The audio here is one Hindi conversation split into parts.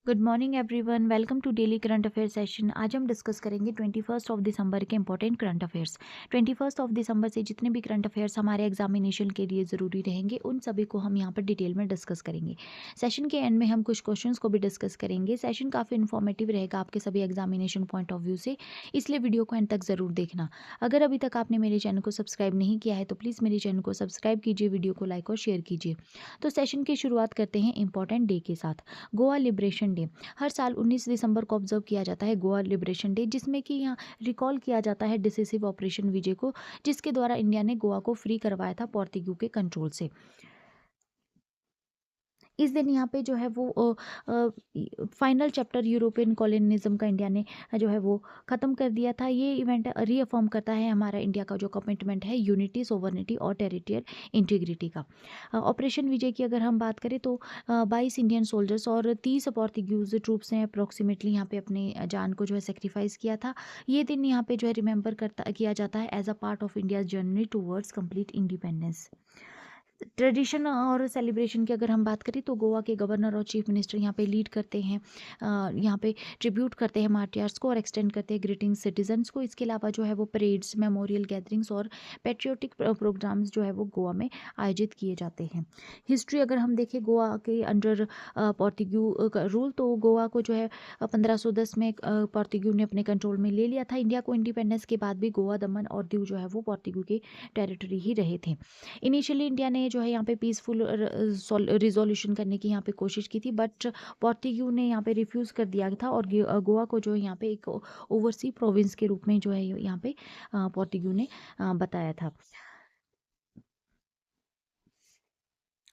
Good morning everyone, welcome to daily current affair session. आज हम डिस्कस करेंगे 21 दिसंबर के इंपॉर्टेंट करंट अफेयर्स। 21 दिसंबर से जितने भी करंट अफेयर्स हमारे एग्जामिनेशन के लिए ज़रूरी रहेंगे उन सभी को हम यहाँ पर डिटेल में डिस्कस करेंगे। सेशन के एंड में हम कुछ क्वेश्चंस को भी डिस्कस करेंगे। सेशन काफ़ी इन्फॉर्मेटिव रहेगा आपके सभी एग्जामिनेशन पॉइंट ऑफ व्यू से, इसलिए वीडियो को एंड तक ज़रूर देखना। अगर अभी तक आपने मेरे चैनल को सब्सक्राइब नहीं किया है तो प्लीज़ मेरे चैनल को सब्सक्राइब कीजिए, वीडियो को लाइक और शेयर कीजिए। तो सेशन की शुरुआत करते हैं इंपॉर्टेंट डे के साथ, गोवा लिबरेशन डे। हर साल 19 दिसंबर को ऑब्जर्व किया जाता है गोवा लिबरेशन डे, जिसमें कि यहाँ रिकॉल किया जाता है डिसिसिव ऑपरेशन विजय को, जिसके द्वारा इंडिया ने गोवा को फ्री करवाया था पोर्तुगीज के कंट्रोल से। इस दिन यहाँ पे जो है वो फाइनल चैप्टर यूरोपियन कॉलोनिज्म का इंडिया ने जो है वो ख़त्म कर दिया था। ये इवेंट रीअफर्म करता है हमारा इंडिया का जो कमिटमेंट है यूनिटी, सोवर्निटी और टेरिटोरियल इंटीग्रिटी का। ऑपरेशन विजय की अगर हम बात करें तो 22 इंडियन सोल्जर्स और 30 पोर्तुगीज ट्रूप्स ने अप्रोक्सीमेटली यहाँ पे अपने जान को जो है सेक्रीफाइस किया था। ये दिन यहाँ पे जो है रिमेंबर करता किया जाता है as a part of India journey towards complete independence. Tradition और सेलिब्रेशन की अगर हम बात करें तो गोवा के गवर्नर और चीफ मिनिस्टर यहाँ पे लीड करते हैं, यहाँ पे ट्रिब्यूट करते हैं मार्टियर्स को और एक्सटेंड करते हैं ग्रीटिंग्स सिटीजन्स को। इसके अलावा जो है वो परेड्स, मेमोरियल गैदरिंग्स और पेट्रियोटिक प्रोग्राम्स जो है वो गोवा में आयोजित किए जाते हैं। हिस्ट्री अगर हम देखें गोवा के अंडर पोर्तुगीज का रूल, तो गोवा को जो है 1510 में पोर्तुगीज ने अपने कंट्रोल में ले लिया था। इंडिया को इंडिपेंडेंस के बाद भी गोवा, दमन और दीव जो है वो पोर्तुगीज के टेरिटरी ही रहे थे। इनिशियली इंडिया ने जो है यहाँ पे पीसफुल रिजोल्यूशन करने की यहाँ पे कोशिश की थी, बट पोर्तुगीज ने यहाँ पे रिफ्यूज़ कर दिया था और गोवा को जो है यहाँ पे एक ओवरसी प्रोविंस के रूप में जो है यहाँ पे पोर्तुगीज ने बताया था।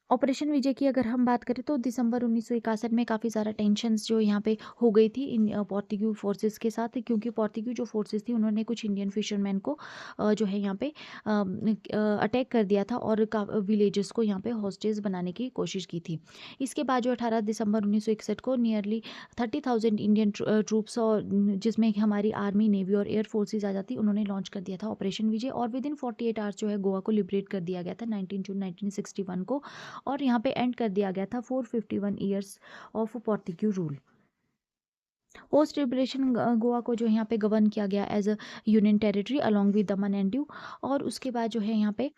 ऑपरेशन विजय की अगर हम बात करें तो दिसंबर 1961 में काफ़ी ज़्यादा टेंशन्स जो यहाँ पे हो गई थी इन पोर्तुगीज फोर्सेस के साथ, क्योंकि पोर्तुगीज जो फोर्सेस थी उन्होंने कुछ इंडियन फिशरमैन को जो है यहाँ पे अटैक कर दिया था और विलेजेस को यहाँ पे हॉस्टेज बनाने की कोशिश की थी। इसके बाद जो 18 दिसंबर 1961 को नियरली 30,000 इंडियन ट्रूप्स और जिसमें कि हमारी आर्मी, नेवी और एयर फोर्सेज आ जाती, उन्होंने लॉन्च कर दिया था ऑपरेशन विजय और विद इन 48 आवर्स जो है गोवा को लिबरेट कर दिया गया था 19 जून 1961 को। और यहाँ पे एंड कर दिया गया था 451 years of Portuguese rule. Post liberation Goa को जो है यहाँ पे गवर्न किया गया as a union territory along with Daman and Diu. और उसके बाद जो है यहाँ पे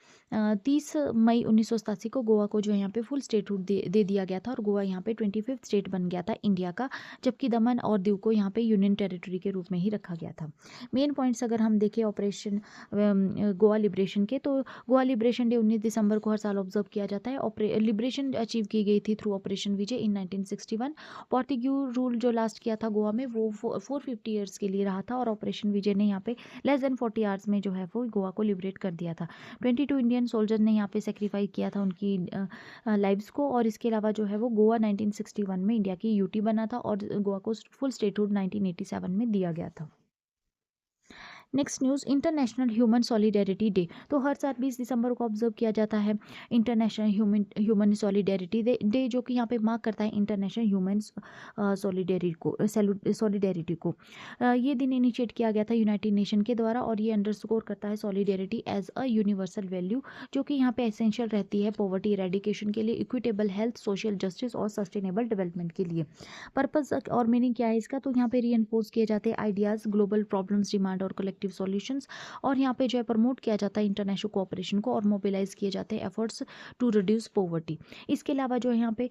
30 मई 1987 को गोवा को जो है यहाँ पे फुल स्टेटहुड दे दिया गया था और गोवा यहाँ पे 25th स्टेट बन गया था इंडिया का, जबकि दमन और दीव को यहाँ पे यूनियन टेरिटरी के रूप में ही रखा गया था। मेन पॉइंट्स अगर हम देखें ऑपरेशन गोवा लिबरेशन के, तो गोवा लिबरेशन डे 19 दिसंबर को हर साल ऑब्जर्व किया जाता है। लिबरेशन अचीव की गई थी थ्रू ऑपरेशन विजय इन 1961। पोर्तुगीज रूल जो लास्ट किया था गोवा में वो 450 ईयर्स के लिए रहा था और ऑपरेशन विजय ने यहाँ पे लेस देन 40 आवर्स में जो है वो गोवा को लिबरेट कर दिया था। 22 इंडियन सोल्जर ने यहाँ पे सेक्रीफाई किया था उनकी लाइव्स को। और इसके अलावा जो है वो गोवा 1961 में इंडिया की यूटी बना था और गोवा को फुल स्टेटहुड 1987 में दिया गया था। Next news, international human solidarity day. तो हर साल 20 दिसंबर को ऑब्जर्व किया जाता है इंटरनेशनल ह्यूमन सॉलिडेरिटी डे, जो कि यहाँ पे मार्क करता है इंटरनेशनल ह्यूमन सॉलिडेरिटी को। ये दिन इनिशिएट किया गया था यूनाइटेड नेशन के द्वारा और ये अंडरस्कोर करता है solidarity as a universal value, जो कि यहाँ पे एसेंशियल रहती है पॉवर्टी इरेडिकेशन के लिए, इक्विटेबल हेल्थ, सोशल जस्टिस और सस्टेनेबल डेवलपमेंट के लिए। पर्पस और मीनिंग क्या है इसका, तो यहाँ पे री किए जाते हैं आइडियाज़, ग्लोबल प्रॉब्लम्स, डिमांड और कलेक्टिव सॉल्यूशंस। और यहाँ पे जो है प्रमोट किया जाता है इंटरनेशनल कोऑपरेशन को और मोबिलाइज किए जाते हैं एफर्ट्स टू रिड्यूस पॉवर्टी। इसके अलावा जो है यहाँ पे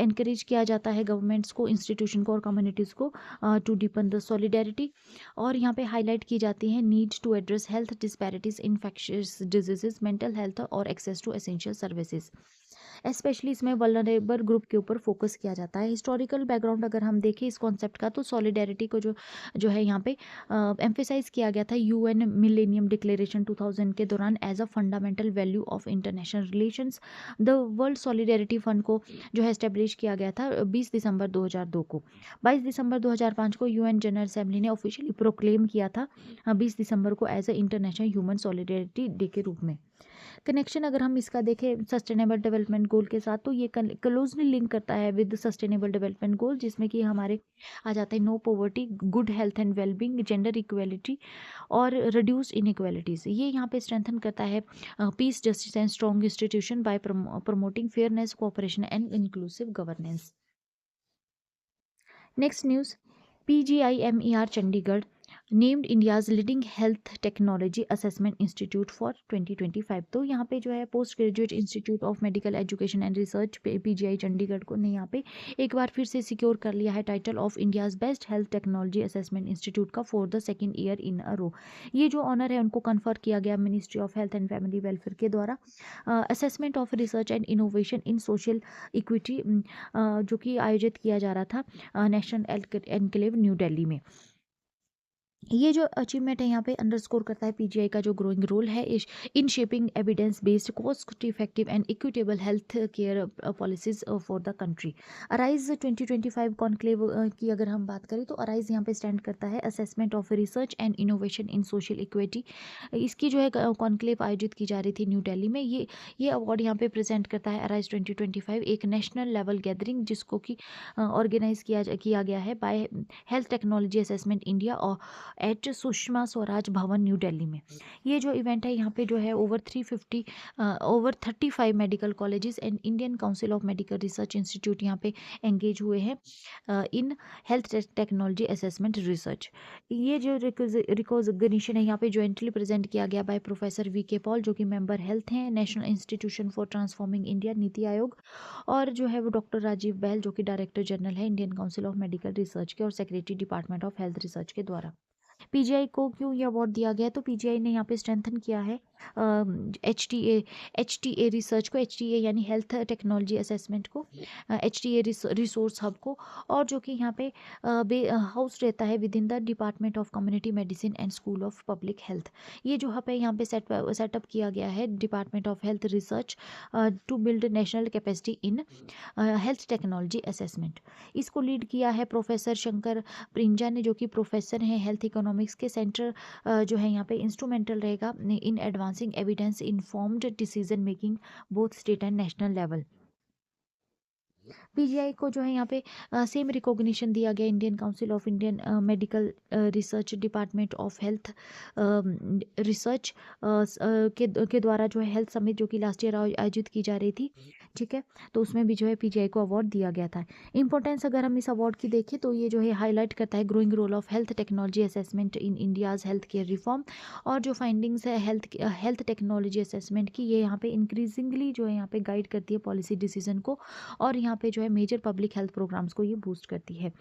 एनकरेज किया जाता है गवर्नमेंट्स को, इंस्टीट्यूशन को और कम्युनिटीज़ को टू डीपन द सॉलिडेरिटी। और यहाँ पे हाईलाइट की जाती है need to address health disparities, infectious diseases, mental health और access to essential services. Specially इसमें वल्नरेबल ग्रुप के ऊपर फोकस किया जाता है। हिस्टोरिकल बैकग्राउंड अगर हम देखें इस कॉन्सेप्ट का, तो सॉलिडेरिटी को जो जो है यहाँ पे एम्फेसाइज किया गया था यूएन मिलेनियम डिक्लेरेशन 2000 के दौरान as a fundamental value of international relations. The world solidarity fund को जो है एस्टेब्लिश किया गया था 20 दिसंबर 2002 को। 22 दिसंबर 2005 को यूएन जनरल असेंबली ने ऑफिशियली प्रोक्लेम किया था 20 दिसंबर को as a international human solidarity day के रूप में। कनेक्शन अगर हम इसका देखें सस्टेनेबल डेवलपमेंट गोल के साथ, तो ये क्लोजली लिंक करता है विद सस्टेनेबल डेवलपमेंट गोल, जिसमें कि हमारे आ जाता है no poverty, good health and wellbeing, gender equality और रिड्यूस इनइक्वालिटीज़। ये यहाँ पे स्ट्रेंथन करता है peace, justice and strong institution by promoting fairness, cooperation and inclusive governance. Next news, PGIMER Chandigarh named India's leading health technology assessment institute for 2025। तो यहाँ पे जो है post graduate institute of medical education and research PGI Chandigarh को ने यहाँ पे एक बार फिर से सिक्योर कर लिया है title of India's best health technology assessment institute का for the second year in a row. ये जो ऑनर है उनको कन्फर किया गया ministry of health and family welfare के द्वारा assessment of research and innovation in social equity जो कि आयोजित किया जा रहा था नेशनल एनक्लेव न्यू दिल्ली में। ये जो अचीवमेंट है यहाँ पे अंडरस्कोर करता है पीजीआई का जो ग्रोइंग रोल है in shaping evidence based cost effective and equitable health care policies for the country. Arise 2025 conclave की अगर हम बात करें तो अराइज यहाँ पे स्टैंड करता है assessment of research and innovation in social equity. इसकी जो है कॉन्क्लेव आयोजित की जा रही थी न्यू दिल्ली में। ये अवार्ड यहाँ पे प्रेजेंट करता है अराइज 2025, एक नेशनल लेवल गैदरिंग जिसको कि ऑर्गेनाइज किया गया है by health technology assessment India और एट सुषमा स्वराज भवन न्यू दिल्ली में। ये जो इवेंट है यहाँ पे जो है over 35 medical colleges and Indian Council of medical research institute यहाँ पे एंगेज हुए हैं इन हेल्थ टेक्नोलॉजी असेसमेंट रिसर्च। ये जो रिकॉग्निशन है यहाँ पे ज्वाइंटली प्रेजेंट किया गया बाय प्रोफेसर VK पॉल जो कि मेंबर हेल्थ हैं national institution for transforming India NITI Aayog, और जो है वो डॉक्टर राजीव बहल जो कि डायरेक्टर जनरल है Indian Council of medical research के और secretary department of health Research के द्वारा। पीजीआई को क्यों ये अवार्ड दिया गया है, तो पीजीआई ने यहाँ पे स्ट्रेंथन किया है एच टी ए रिसर्च को, HTA यानी हेल्थ टेक्नोलॉजी असेसमेंट को, HTA रिसोर्स हब को, और जो कि यहाँ पे हाउस रहता है with in the department of community medicine and school of public health. ये जो हब है यहाँ पे सेटअप किया गया है department of health research to build national capacity in health technology assessment. इसको लीड किया है प्रोफेसर शंकर प्रिंजा ने जो कि प्रोफेसर हैं हेल्थ इकोनॉमिक्स के। सेंटर जो है यहाँ पे इंस्ट्रूमेंटल रहेगा in advancing evidence informed decision making both state and national level. PGI को जो है यहाँ पे सेम रिकॉग्निशन दिया गया Indian Council of Indian Medical Research Department of health Research के द्वारा जो है हेल्थ समिट जो कि लास्ट ईयर आयोजित की जा रही थी, ठीक है, तो उसमें भी जो है पीजीआई को अवार्ड दिया गया था। इंपॉर्टेंस अगर हम इस अवार्ड की देखें तो ये जो है हाईलाइट करता है growing role of health technology assessment in India's health care reform, और जो फाइंडिंग्स है हेल्थ टेक्नोलॉजी असेसमेंट की ये यहाँ पे इंक्रीजिंगली जो है यहाँ पे गाइड करती है पॉलिसी डिसीजन को, और यहाँ पे जो है मेजर पब्लिक हेल्थ प्रोग्राम्स को ये बूस्ट करती है।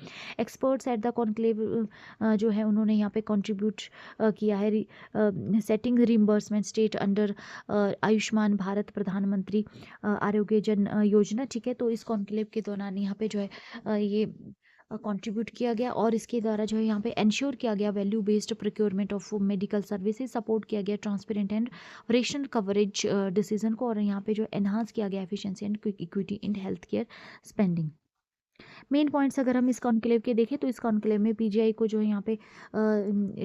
एक्सपर्ट्स एट द कॉन्क्लेव जो है उन्होंने यहाँ पे कंट्रीब्यूट किया है setting reimbursement state under Ayushman Bharat प्रधानमंत्री आरोग्य जन योजना, ठीक है, तो इस कॉन्क्लेव के दौरान यहाँ पे जो है ये कंट्रीब्यूट किया गया, और इसके द्वारा जो है यहाँ पे इंश्योर किया गया value based procurement of medical services, support किया गया transparent and rational coverage decision को, और यहाँ पे जो एनहांस किया गया efficiency and quick equity in health care spending. Main points अगर हम इस कॉन्क्लेव के देखें तो इस कॉन्क्लेव में पीजीआई को जो है यहाँ पे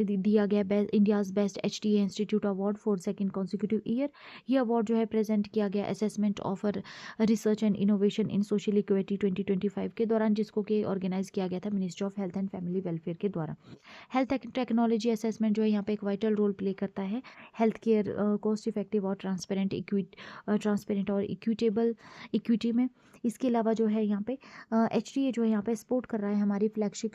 दिया गया India's best HTA institute award for second consecutive year. ये अवार्ड जो है प्रेजेंट किया गया assessment of research and innovation in social equity 2025 के दौरान, जिसको कि ऑर्गेनाइज किया गया था ministry of health and family welfare के द्वारा। हेल्थ टेक्नोलॉजी असेसमेंट जो है यहाँ पे एक वाइटल रोल प्ले करता है हेल्थ केयर कॉस्ट इफेक्टिव और ट्रांसपेरेंट और इक्विटेबल इक्विटी में। इसके अलावा जो है यहाँ पे HTA जो है यहाँ पे सपोर्ट कर रहा है हमारी फ्लैगशिप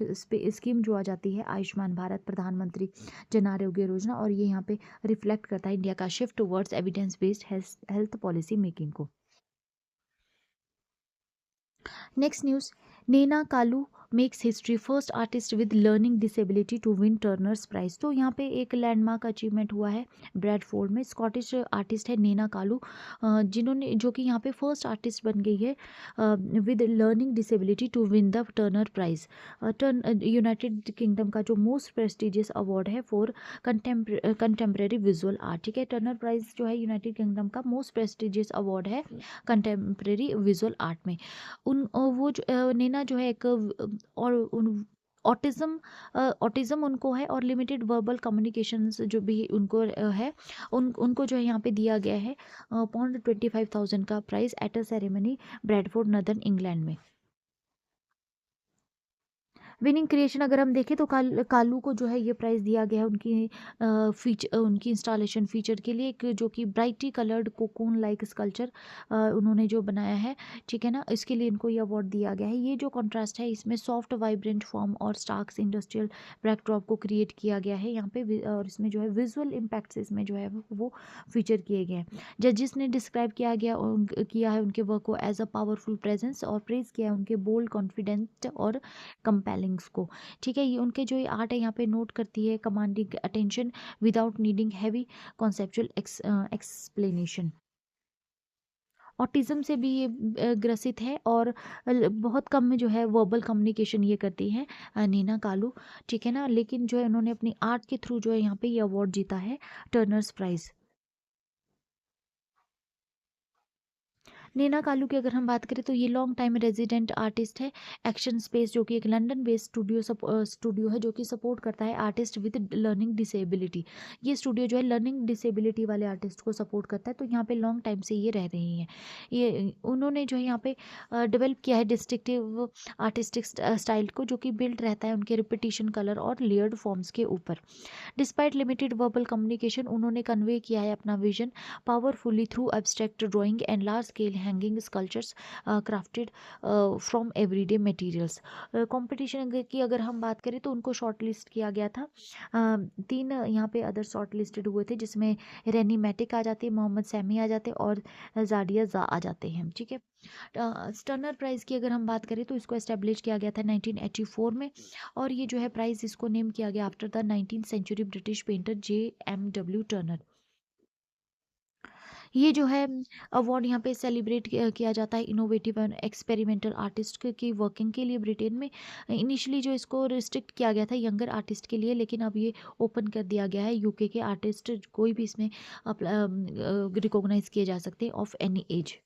स्कीम जो आ जाती है आयुष्मान भारत प्रधानमंत्री जन आरोग्य योजना, और ये यहाँ पे रिफ्लेक्ट करता है इंडिया का shift towards evidence based health policy making को। Next news, Nnena Kalu makes history first artist with learning disability to win Turner's prize. तो यहाँ पे एक लैंडमार्क अचीवमेंट हुआ है ब्रैडफोर्ड में। स्कॉटिश आर्टिस्ट है नैना कालू जिन्होंने जो कि यहाँ पे फर्स्ट आर्टिस्ट बन गई है with learning disability to win the Turner prize. United Kingdom का जो मोस्ट प्रेस्टिजियस अवार्ड है फॉर कंटेम्प्रेरी विजुअल आर्ट, ठीक है, टर्नर प्राइज जो है यूनाइटेड किंगडम का मोस्ट प्रेस्टिजियस अवार्ड है कंटेम्प्रेरी विजुअल आर्ट में। वो नैना जो है एक और ऑटिज़म उनको है, और लिमिटेड वर्बल कम्युनिकेशंस जो भी उनको है उनको जो है यहाँ पे दिया गया है पौंड 25,000 का prize at a ceremony Bradford northern England में। विनिंग क्रिएशन अगर हम देखें तो कालू को जो है ये प्राइज़ दिया गया है उनकी उनकी इंस्टॉलेशन फीचर के लिए, एक जो कि brightly coloured cocoon like sculpture उन्होंने जो बनाया है, ठीक है ना, इसके लिए इनको ये अवार्ड दिया गया है। ये जो कॉन्ट्रास्ट है इसमें सॉफ्ट वाइब्रेंट फॉर्म और स्टार्क्स इंडस्ट्रियल बैकड्रॉप को क्रिएट किया गया है यहाँ पे और इसमें जो है विजुअल इम्पैक्ट्स इसमें जो है वो फीचर किए गए हैं। जजिस ने डिस्क्राइब किया है उनके वर्क को एज अ पावरफुल प्रेजेंस और प्रेज किया है उनके बोल्ड कॉन्फिडेंट और कंपेलिंग्स को, ठीक है। ये उनके जो ये आर्ट है यहाँ पे नोट करती है commanding attention without needing heavy conceptual explanation. Autism से भी ये ग्रसित है और बहुत कम में जो है वर्बल कम्युनिकेशन ये करती हैं नीना कालू, ठीक है ना, लेकिन जो है उन्होंने अपनी आर्ट के थ्रू जो है यहाँ पे ये अवार्ड जीता है, टर्नर्स प्राइज़। नैना कालू की अगर हम बात करें तो ये लॉन्ग टाइम रेजिडेंट आर्टिस्ट है। एक्शन स्पेस जो कि एक लंदन बेस्ड स्टूडियो है जो कि सपोर्ट करता है आर्टिस्ट विद लर्निंग डिसेबिलिटी। ये स्टूडियो जो है लर्निंग डिसेबिलिटी वाले आर्टिस्ट को सपोर्ट करता है, तो यहाँ पे लॉन्ग टाइम से ये रह रही हैं। ये उन्होंने जो है यहाँ पे डेवलप किया है डिस्ट्रिक्टिव आर्टिस्टिक स्टाइल को, जो कि बिल्ड रहता है उनके रिपीटिशन कलर और लेयर्ड फॉर्म्स के ऊपर। डिस्पाइट लिमिटेड वर्बल कम्युनिकेशन उन्होंने कन्वे किया है अपना vision powerfully through abstract drawing and large scale hanging sculptures crafted from everyday materials. Competition की अगर हम बात करें तो उनको शॉर्ट लिस्ट किया गया था। तीन यहाँ पे अदर शॉर्ट लिस्टेड हुए थे जिसमें रेनी मैटिक आ जाते, मोहम्मद सैमी आ जाते और जाडिया जा आ जाते हैं, ठीक है। स्टर्नर प्राइज़ की अगर हम बात करें तो इसको एस्टेब्लिश किया गया था 1984 में और ये जो है प्राइज़ इसको नेम किया गया after the 19th century British painter JMW Turner. ये जो है अवार्ड यहाँ पे सेलिब्रेट किया जाता है इनोवेटिव एंड एक्सपेरिमेंटल आर्टिस्ट की वर्किंग के लिए ब्रिटेन में। इनिशियली जो इसको रिस्ट्रिक्ट किया गया था यंगर आर्टिस्ट के लिए, लेकिन अब ये ओपन कर दिया गया है, यूके के आर्टिस्ट कोई भी इसमें रिकॉग्नाइज किए जा सकते हैं of any age.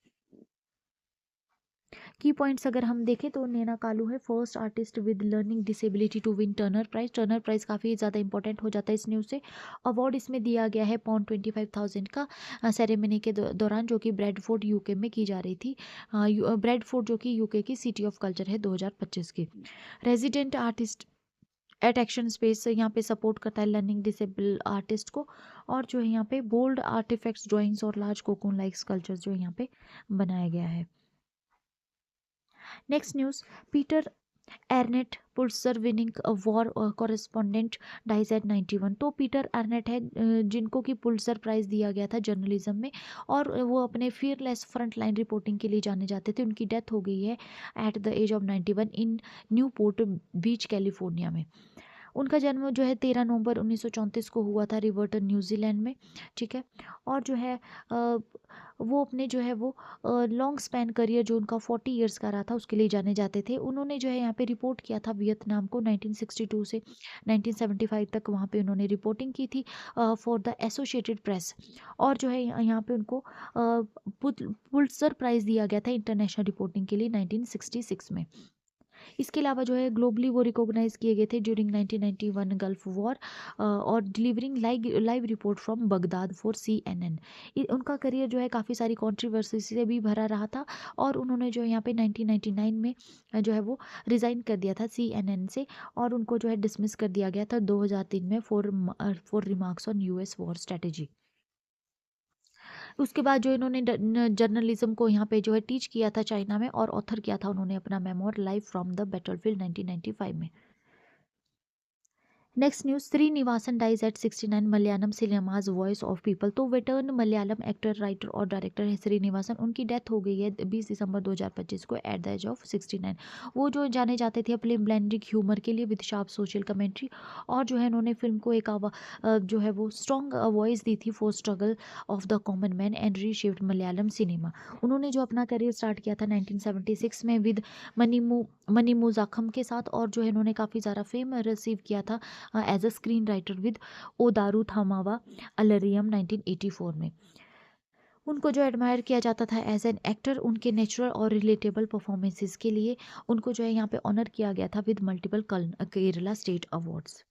Key points अगर हम देखें तो नैना कालू है first artist with learning disability to win Turner prize. Turner prize काफ़ी ज़्यादा इंपॉर्टेंट हो जाता है इस न्यूज़ से। अवार्ड इसमें दिया गया है पौंड 25,000 का सेरेमनी के दौरान, जो कि ब्रेडफोर्ड यूके में की जा रही थी। ब्रेडफोर्ड जो कि यूके की सिटी ऑफ कल्चर है 2025 की। Resident artist eight action space यहाँ पे सपोर्ट करता है लर्निंग डिसेबल आर्टिस्ट को, और जो है यहाँ पे बोल्ड आर्टिफैक्ट्स ड्राइंग्स और लार्ज कोकून लाइक स्कल्पचर्स जो यहाँ पे बनाया गया है। Next news, Peter Arnett Pulitzer winning war correspondent dies at 91। तो पीटर एर्नेट है जिनको कि पुल्सर प्राइज़ दिया गया था जर्नलिज्म में, और वो अपने फियरलेस फ्रंट लाइन रिपोर्टिंग के लिए जाने जाते थे। उनकी डेथ हो गई है at the age of 91 in Newport Beach California में। उनका जन्म जो है 13 नवंबर 1934 को हुआ था रिवर्टन न्यूजीलैंड में, ठीक है। और जो है वो अपने जो है वो लॉन्ग स्पैन करियर जो उनका 40 इयर्स का रहा था उसके लिए जाने जाते थे। उन्होंने जो है यहाँ पे रिपोर्ट किया था वियतनाम को 1962 से 1975 तक, वहाँ पे उन्होंने रिपोर्टिंग की थी फॉर द एसोसिएटेड प्रेस। और जो है यहाँ पे उनको पुल्सर प्राइज़ दिया गया था इंटरनेशनल रिपोर्टिंग के लिए 1966 में। इसके अलावा जो है ग्लोबली वो रिकॉग्नाइज किए गए थे ड्यूरिंग 1991 गल्फ वॉर और delivering live report from Baghdad for CNN। उनका करियर जो है काफ़ी सारी कंट्रोवर्सी से भी भरा रहा था, और उन्होंने जो है यहाँ पे 1999 में जो है वो रिज़ाइन कर दिया था CNN से, और उनको जो है डिसमिस कर दिया गया था 2003 में for remarks on US war strategy. उसके बाद जो इन्होंने जर्नलिज्म को यहाँ पे जो है टीच किया था चाइना में, और ऑथर किया था उन्होंने अपना memoir live from the battlefield 1995 में। Next news, Sreenivasan dies at 69, Malayalam cinema's voice of people. तो वेटर्न मलयालम एक्टर राइटर और डायरेक्टर है श्रीनिवासन, उनकी डेथ हो गई है 20 दिसंबर 2025 को एट द एज ऑफ 69। वो जो जाने जाते थे अपने ब्लेंडिंग ह्यूमर के लिए विद शार्प सोशल कमेंट्री, और जो है उन्होंने फिल्म को एक जो है वो स्ट्रॉन्ग वॉइस दी थी for struggle of the common man and reshaped Malayalam cinema. उन्होंने जो अपना करियर स्टार्ट किया था 1976 में विद मनीमू जाखम के साथ, और जो है इन्होंने काफ़ी ज़्यादा फेम रिसीव किया था as a screen writer with ओ दारू थामावा अलरियम 1984 में। उनको जो एडमायर किया जाता था एज एन एक्टर उनके नेचुरल और रिलेटेबल परफॉर्मेंसेस के लिए, उनको जो है यहाँ पे ऑनर किया गया था with multiple Kerala state awards.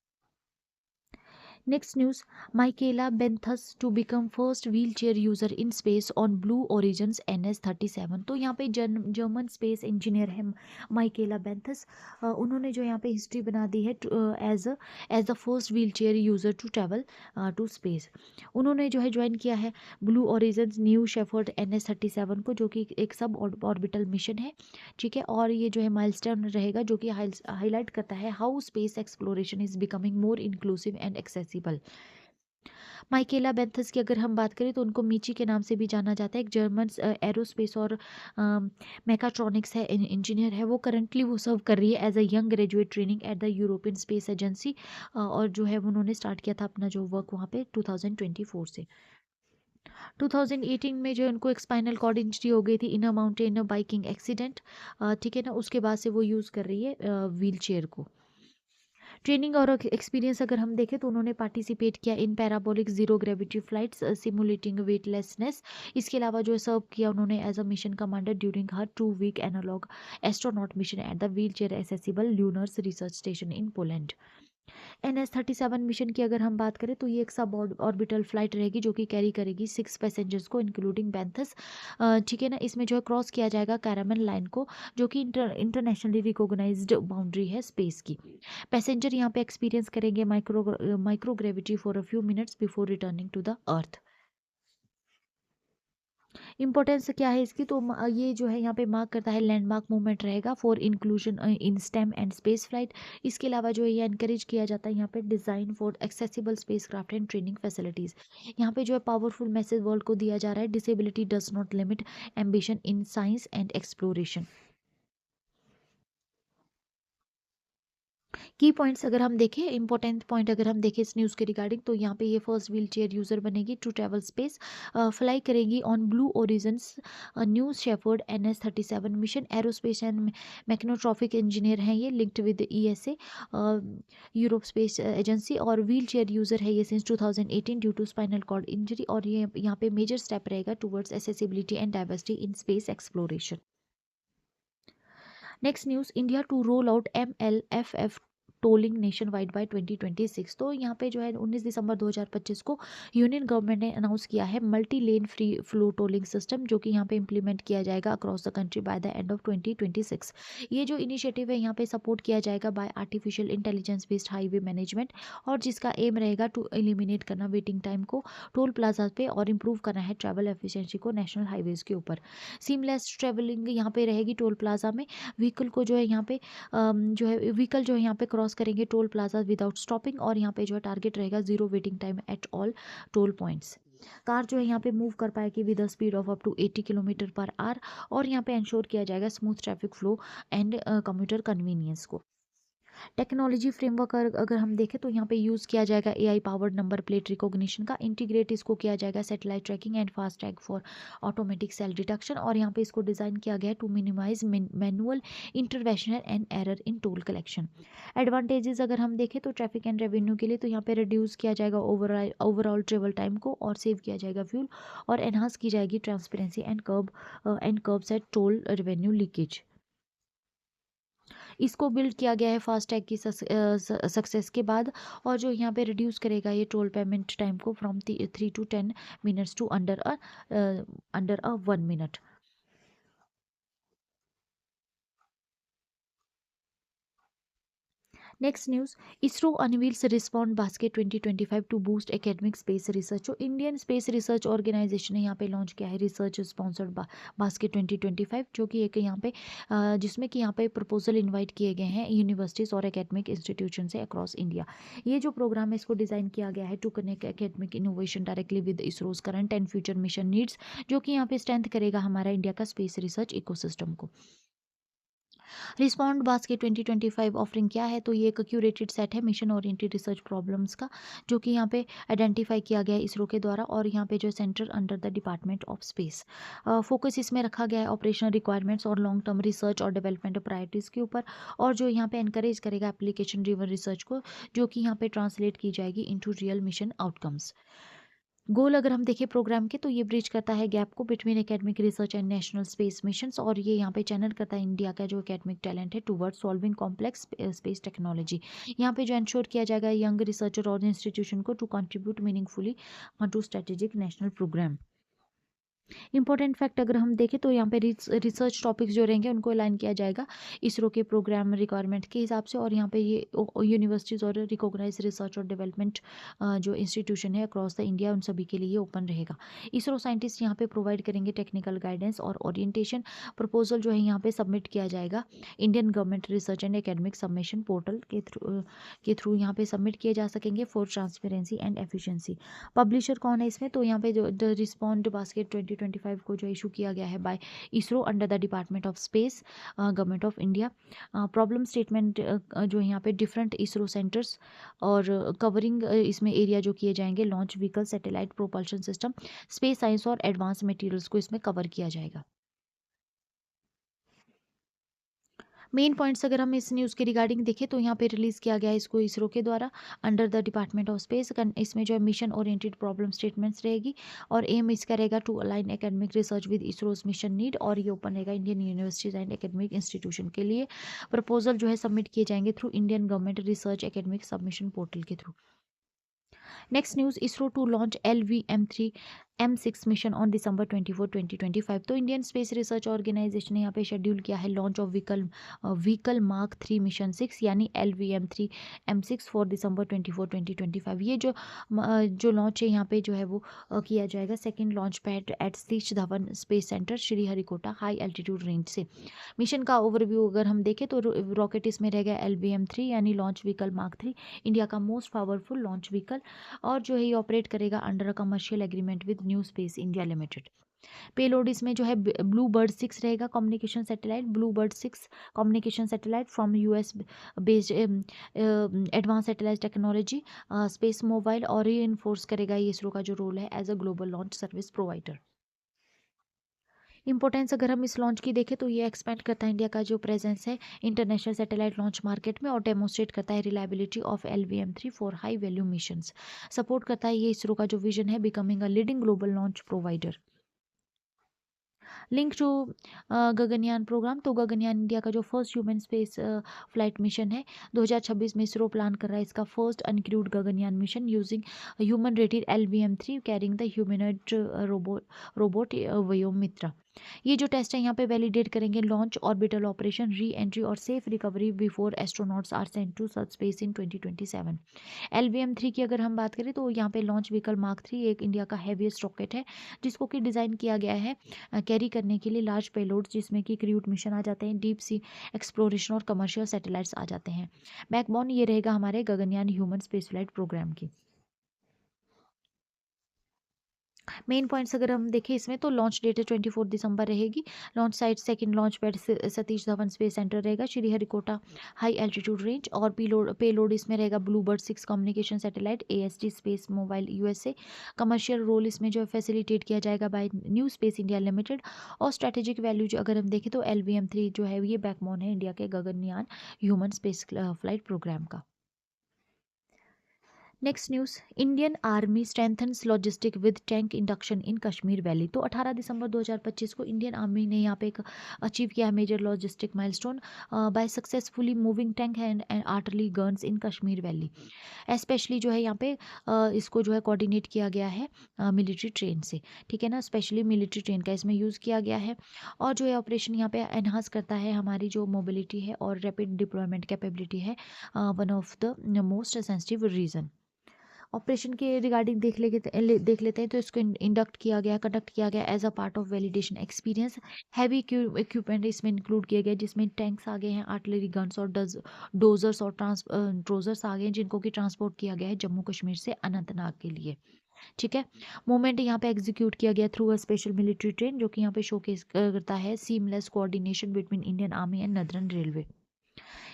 Next news, Michaela Benthaus to become first wheelchair user in space on Blue Origin's NS-37। तो यहाँ पे जर्मन स्पेस इंजीनियर है माइकेला बेंथस। उन्होंने जो यहाँ पे हिस्ट्री बना दी है as the first wheelchair user to travel to space. उन्होंने जो है ज्वाइन किया है blue origins new Shepard NS-37 को, जो कि एक सब ऑर्बिटल मिशन है। ठीक है, और ये जो है माइलस्टोन रहेगा जो कि हाईलाइट करता है how space exploration is becoming more inclusive and accessible. Michaela Benthaus की अगर हम बात करें तो उनको मीची के नाम से भी जाना जाता है। एक जर्मन एरोस्पेस और मैकाट्रॉनिक्स है इंजीनियर है। वो करंटली वो सर्व कर रही है as a young graduate training at the European Space agency. और जो है उन्होंने स्टार्ट किया था अपना जो वर्क वहाँ पे 2024 से। 2018 में जो उनको एक स्पाइनल कॉर्ड इंजरी हो गई थी इन अ माउंटेन बाइकिंग एक्सीडेंट। ठीक है ना, उसके बाद से वो यूज़ कर रही है व्हील चेयर को। ट्रेनिंग और एक्सपीरियंस अगर हम देखें तो उन्होंने पार्टिसिपेट किया in parabolic zero gravity flights simulating weightlessness. इसके अलावा जो सर्व किया उन्होंने as a mission commander during her 2 week analog astronaut mission at the wheelchair accessible Lunares research station in Poland. NS-37 mission की अगर हम बात करें तो ये एक सब ऑर्बिटल फ्लाइट रहेगी जो कि कैरी करेगी 6 पैसेंजर्स को इंक्लूडिंग बेंथस। ठीक है ना, इसमें जो है क्रॉस किया जाएगा कैरामन लाइन को, जो कि इंटरनेशनली रिकॉग्नाइज्ड बाउंड्री है स्पेस की। पैसेंजर यहाँ पे एक्सपीरियंस करेंगे microgravity for a few minutes before returning to the earth. Importance क्या है इसकी, तो ये जो है यहाँ पे मार्क करता है लैंडमार्क मूवमेंट रहेगा for inclusion in stem and space flight. इसके अलावा जो है ये एनकरेज किया जाता है यहाँ पे design for accessible space craft and training facilities. यहाँ पे जो है पावरफुल मैसेज वर्ल्ड को दिया जा रहा है, disability does not limit ambition in science and exploration. की पॉइंट्स अगर हम देखें, इंपॉर्टेंट पॉइंट अगर हम देखें इस न्यूज़ के रिगार्डिंग, तो यहाँ पे ये फर्स्ट व्हील चेयर यूज़र बनेगी टू ट्रैवल स्पेस। फ्लाई करेगी on Blue Origin's New Shepard NS-37 mission. Aerospace and magnetronic engineer हैं ये, linked with ESA Europe space agency. और व्हील चेयर यूज़र है ये since 2018 due to spinal cord injury. और ये यहाँ पे मेजर स्टेप रहेगा towards accessibility and diversity in space exploration. Next news, India to roll out MLFF tolling nation wide bye 2026। तो यहाँ पे जो है 19 दिसंबर 2025 को यूनियन गवर्नमेंट ने अनाउंस किया है multi lane free flow tolling system, जो कि यहाँ पे इम्प्लीमेंट किया जाएगा across the country by the end of 2026। ये जो इनिशिएटिव है यहाँ पे सपोर्ट किया जाएगा bye artificial intelligence based highway management, और जिसका एम रहेगा टू एलिमिनेट करना वेटिंग टाइम को टोल प्लाजा पे और इम्प्रूव करना है ट्रैवल एफिशिएंसी को नेशनल हाईवेज के ऊपर। सीमलेस ट्रेवलिंग यहाँ पे रहेगी टोल प्लाजा में। व्हीकल को जो है यहाँ पे जो है व्हीकल जो है यहाँ पे क्रॉस करेंगे टोल प्लाजा विदाउट स्टॉपिंग, और यहाँ पे जो है टारगेट रहेगा zero waiting time at all toll points. Car जो है यहाँ पे मूव कर पाएगी with the speed of up to 80 kilometre per hour, और यहाँ पे इंश्योर किया जाएगा smooth traffic flow and commuter convenience को। टेक्नोलॉजी फ्रेमवर्क अगर हम देखें तो यहाँ पे यूज़ किया जाएगा AI powered number plate recognition का। इंटीग्रेट इसको किया जाएगा satellite tracking and FASTag for automatic cell detection. और यहाँ पे इसको डिज़ाइन किया गया है to minimise manual intervention and error in toll collection. Advantages अगर हम देखें तो ट्रैफिक एंड रेवेन्यू के लिए तो यहाँ पे रिड्यूस किया जाएगा ओवरऑल ट्रेवल टाइम को, और सेव किया जाएगा फ्यूल, और एनहांस की जाएगी transparency and curb set toll revenue leakage. इसको बिल्ड किया गया है फास्टैग की सक्सेस के बाद, और जो यहाँ पे रिड्यूस करेगा ये टोल पेमेंट टाइम को from 3 to 10 minutes to under a 1 minute. Next news, ISRO unveils respond basket 2025 to boost academic space research. जो इंडियन स्पेस रिसर्च ऑर्गेनाइजेशन ने यहाँ पे लॉन्च किया है रिसर्च स्पॉन्सर्ड बास्केट 2025, जो कि एक यहाँ पे जिसमें कि यहाँ पे प्रपोजल इनवाइट किए गए हैं यूनिवर्सिटीज़ और एकेडमिक इंस्टीट्यूशन से अक्रॉस इंडिया। ये जो प्रोग्राम है इसको डिज़ाइन किया गया है to connect academic innovation directly with ISRO's current and future mission needs, जो कि यहाँ पे स्ट्रेंथ करेगा हमारा इंडिया का स्पेस रिसर्च इकोसिस्टम को। रिस्पॉन्ड बास्केट 2025 ऑफरिंग क्या है, तो ये एक क्यूरेटेड सेट है मिशन ओरिएंटेड रिसर्च प्रॉब्लम्स का, जो कि यहाँ पे आइडेंटिफाई किया गया है इसरो के द्वारा, और यहाँ पे जो centre under the department of space. Focus इसमें रखा गया है ऑपरेशनल रिक्वायरमेंट्स और लॉन्ग टर्म रिसर्च और डेवलपमेंट प्रायोरिटीज़ के ऊपर, और जो यहाँ पे एनकरेज करेगा एप्लीकेशन ड्रिवन रिसर्च को, जो कि यहाँ पे ट्रांसलेट की जाएगी इनटू रियल मिशन आउटकम्स। गोल अगर हम देखें प्रोग्राम के, तो ये ब्रिज करता है गैप को between academic research and national space missions, और ये यहाँ पे चैनल करता है इंडिया का जो एकेडमिक टैलेंट है towards solving complex space technology. यहाँ पे जो इंश्योर किया जाएगा यंग रिसर्चर और इंस्टीट्यूशन को to contribute meaningfully to strategic national programme. Important fact अगर हम देखें तो यहाँ पे रिसर्च टॉपिक्स जो रहेंगे उनको अलाइन किया जाएगा इसरो के प्रोग्राम रिक्वायरमेंट के हिसाब से, और यहाँ पे ये यूनिवर्सिटीज़ और रिकॉग्नाइज रिसर्च और डेवलपमेंट जो इंस्टीट्यूशन है अक्रॉस द इंडिया, उन सभी के लिए ओपन रहेगा। इसरो साइंटिस्ट यहाँ पे प्रोवाइड करेंगे टेक्निकल गाइडेंस और ओरिएंटेशन। प्रपोजल जो है यहाँ पे सबमिट किया जाएगा Indian government research and academic submission portal के थ्रू यहाँ पे सबमिट किए जा सकेंगे for transparency and efficiency. Publisher कौन है इसमें, तो यहाँ पे जो द रिस्पॉन्ड बास्केट 2025 को जो इशू किया गया है by ISRO under the department of space government of India. Problem statement जो है यहाँ पे डिफरेंट इसरो सेंटर्स और कवरिंग इसमें एरिया जो किए जाएंगे launch vehicle, satellite propulsion system, space science और एडवांस मटेरियल्स को इसमें कवर किया जाएगा। मेन पॉइंट्स अगर हम इस न्यूज़ के रिगार्डिंग देखें तो यहाँ पे रिलीज़ किया गया है इसको इसरो के द्वारा under the department of space. इसमें जो है मिशन ओरिएंटेड प्रॉब्लम स्टेटमेंट्स रहेगी, और एम इसका रहेगा to align academic research with ISRO's mission need, और ये ओपन रहेगा Indian universities and academic institution के लिए। प्रपोजल जो है सबमिट किए जाएंगे through Indian government research academic submission portal के through. Next news, ISRO to launch LVM-3 M6 mission on December 24, 2025। तो इंडियन स्पेस रिसर्च ऑर्गेनाइजेशन ने यहाँ पे शेड्यूल किया है launch of vehicle mark 3 mission 6 यानी LVM-3 M6 फॉर December 24, 2025। ये जो लॉन्च है यहाँ पे जो है वो किया जाएगा second launch pad at Satish Dhawan space Centre Sriharikota high altitude range से। मिशन का ओवरव्यू अगर हम देखें तो रॉकेट इसमें रहेगा LVM-3 यानी लॉन्च व्हीकल मार्क 3, इंडिया का मोस्ट पावरफुल लॉन्च व्हीकल, और जो है ये ऑपरेट करेगा under a commercial agreement with New space India Limited. Payload इसमें जो है ब्लू बर्ड 6 रहेगा, communication satellite BlueBird 6 communication satellite from US based advance satellite technology space mobile, और ये इन्फोर्स करेगा ये इसरो का जो रोल है as a global launch service provider. Importance अगर हम इस लॉन्च की देखें तो ये एक्सपेंड करता है इंडिया का जो प्रेजेंस है इंटरनेशनल सैटेलाइट लॉन्च मार्केट में, और डेमोस्ट्रेट करता है reliability of LVM-3 for high value missions. Support करता है ये इसरो का जो विजन है becoming a leading global launch provider. Link to Gaganyaan programme, तो गगनयान इंडिया का जो first human space flight mission है 2026 में इसरो प्लान कर रहा है इसका first uncrewed Gaganyaan mission using human rated LVM-3 carrying the humanoid robot Vyommitra. ये जो टेस्ट है यहाँ पे वैलिडेट करेंगे launch orbital operation reentry और safe recovery before astronauts are sent to search space in 2027। LVM-3 की अगर हम बात करें तो यहाँ पे लॉन्च व्हीकल मार्क 3 एक इंडिया का हैवीएस्ट रॉकेट है जिसको कि डिज़ाइन किया गया है कैरी करने के लिए लार्ज पेलोड्स, जिसमें कि क्रूड मिशन आ जाते हैं, डीप सी एक्सप्लोरेशन और कमर्शियल सैटेलाइट्स आ जाते हैं। बैकबोन ये रहेगा हमारे गगनयान ह्यूमन स्पेसफ्लाइट प्रोग्राम की। मेन पॉइंट्स अगर हम देखें इसमें तो लॉन्च डेट 24 दिसंबर रहेगी। Launch site second launch pad Satish Dhawan space centre रहेगा श्रीहरिकोटा हाई एल्टीट्यूड रेंज, और पेलोड इसमें रहेगा BlueBird 6 communication satellite AST space mobile USA। Commercial role इसमें जो है फैसिलिटेट किया जाएगा by new space India limited, और स्ट्रेटेजिक वैल्यू जो अगर हम देखें तो LVM-3 जो है ये बैकबोन है इंडिया के Gaganyaan human space flight program का। Next news, Indian army strengthens logistic with tank induction in Kashmir valley. तो 18 दिसंबर 2025 को इंडियन आर्मी ने यहाँ पे एक अचीव किया है major logistic milestone by successfully moving tank and artillery guns in Kashmir valley. Specially जो है यहाँ पे इसको जो है कोऑर्डिनेट किया गया है मिलिट्री ट्रेन से, ठीक है ना, स्पेशली मिलिट्री ट्रेन का इसमें यूज़ किया गया है, और जो है ऑपरेशन यहाँ पे एनहांस करता है हमारी जो मोबिलिटी है और रैपिड डिप्लॉयमेंट कैपेबिलिटी है one of the most sensitive region. Operation के रिगार्डिंग देख लेते हैं तो इसको इंडक्ट किया गया कंडक्ट किया गया as a part of validation experience. Heavy equipment इसमें इंक्लूड किए गए जिसमें टैंक्स आ गए हैं, आर्टिलरी गन्स और डोजर्स और ट्रोजर्स आ गए हैं जिनको कि ट्रांसपोर्ट किया गया है जम्मू कश्मीर से अनंतनाग के लिए, ठीक है। मूवमेंट यहाँ पे एग्जीक्यूट किया गया through a special military train जो कि यहाँ पे शोकेस करता है seamless coordination between Indian army and नदरन railway.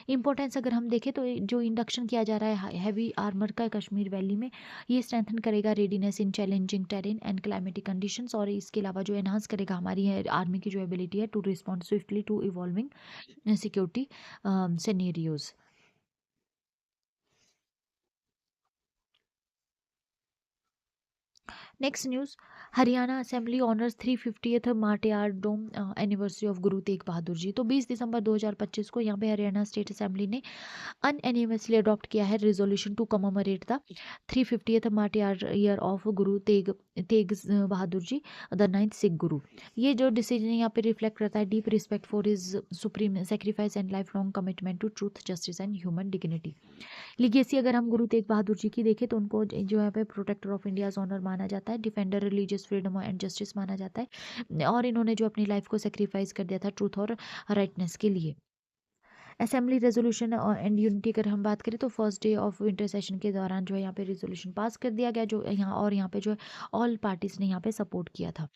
Importance अगर हम देखें तो जो इंडक्शन किया जा रहा है हैवी आर्मर का कश्मीर वैली में, ये स्ट्रेंथन करेगा readiness in challenging terrain and climatic conditions, और इसके अलावा जो एनहांस करेगा हमारी आर्मी की जो एबिलिटी है to respond swiftly to evolving security scenarios. Next news, Haryana assembly honours 350th martyrdom anniversary of Guru Tegh Bahadur जी। तो 20 दिसंबर 2025 को यहाँ पे हरियाणा स्टेट असेंबली ने अनएनिमसली अडॉप्ट किया है resolution to commemorate the 350th martyr year of Guru Tegh Bahadur ji, the ninth Sikh Guru. ये जो डिसीजन यहाँ पे रिफ्लेक्ट करता है deep respect for his supreme sacrifice and life long commitment to truth, justice and human dignity. Legacy अगर हम गुरु तेग बहादुर जी की देखें तो उनको जो है पे प्रोटेक्टर ऑफ इंडियाज ऑनर माना जाता है, defender religious freedom and justice माना जाता है, और इन्होंने जो अपनी लाइफ को सेक्रीफाइस कर दिया था ट्रूथ और राइटनेस के लिए। असेंबली रेजोल्यूशन एंड यूनिटी अगर हम बात करें तो first day of winter session के दौरान जो है यहाँ पे रेजोल्यूशन पास कर दिया गया, जो यहाँ और यहाँ पे जो है ऑल पार्टीज ने यहाँ पे सपोर्ट किया था।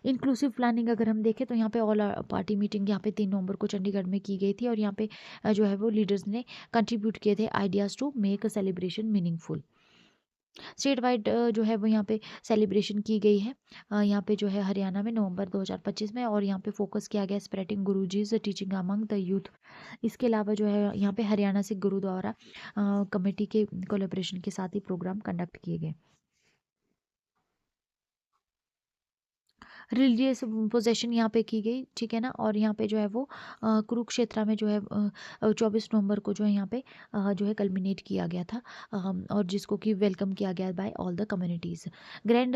इंक्लूसिव प्लानिंग अगर हम देखें तो यहाँ पे ऑल पार्टी मीटिंग यहाँ पे 3 नवंबर को चंडीगढ़ में की गई थी, और यहाँ पे जो है वो लीडर्स ने कंट्रीब्यूट किए थे ideas to make a celebration meaningful. State wide जो है वो यहाँ पे सेलिब्रेशन की गई है, यहाँ पे जो है हरियाणा में नवंबर 2025 में, और यहाँ पे फोकस किया गया spreading Guruji's teaching among the youth. इसके अलावा जो है यहाँ पे हरियाणा सिख गुरुद्वारा कमेटी के कोलेब्रेशन के साथ ही प्रोग्राम कंडक्ट किए गए। रिलीजियस पोजेशन यहाँ पे की गई, ठीक है ना, और यहाँ पे जो है वो कुरुक्षेत्र में जो है 24 नवंबर को जो है यहाँ पे जो है कल्मिनेट किया गया था, और जिसको कि वेलकम किया गया by all the communities. Grand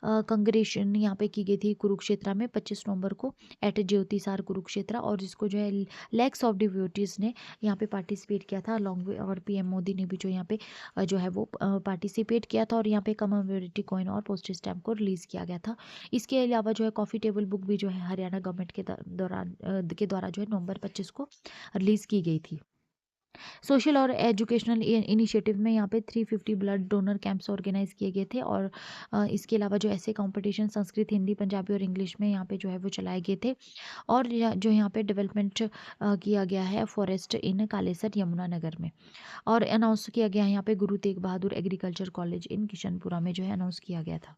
congregation यहाँ पे की गई थी कुरुक्षेत्र में 25 नवंबर को एट ज्योतिसार कुरुक्षेत्र, और जिसको जो है लैक्स ऑफ डिवोटीज ने यहाँ पे पार्टिसिपेट किया था लॉन्ग, और पीएम मोदी ने भी जो यहाँ पे जो है वो पार्टिसिपेट किया था, और यहाँ पे कमेमोरेटिव कॉइन और पोस्टल स्टैम्प को रिलीज़ किया गया था। इसके अलावा जो है कॉफ़ी टेबल बुक भी जो है हरियाणा गवर्नमेंट के के द्वारा जो है नवंबर 25 को रिलीज़ की गई थी। सोशल और एजुकेशनल इनिशिएटिव में यहाँ पे 350 ब्लड डोनर कैंप्स ऑर्गेनाइज किए गए थे, और इसके अलावा जो ऐसे कंपटीशन संस्कृत, हिंदी, पंजाबी और इंग्लिश में यहाँ पे जो है वो चलाए गए थे, और जो यहाँ पे डेवलपमेंट किया गया है फॉरेस्ट इन कालेसर यमुनानगर में, और अनाउंस किया गया है यहाँ पे Guru Tegh Bahadur agriculture college in Kishanpura में जो है अनाउंस किया गया था।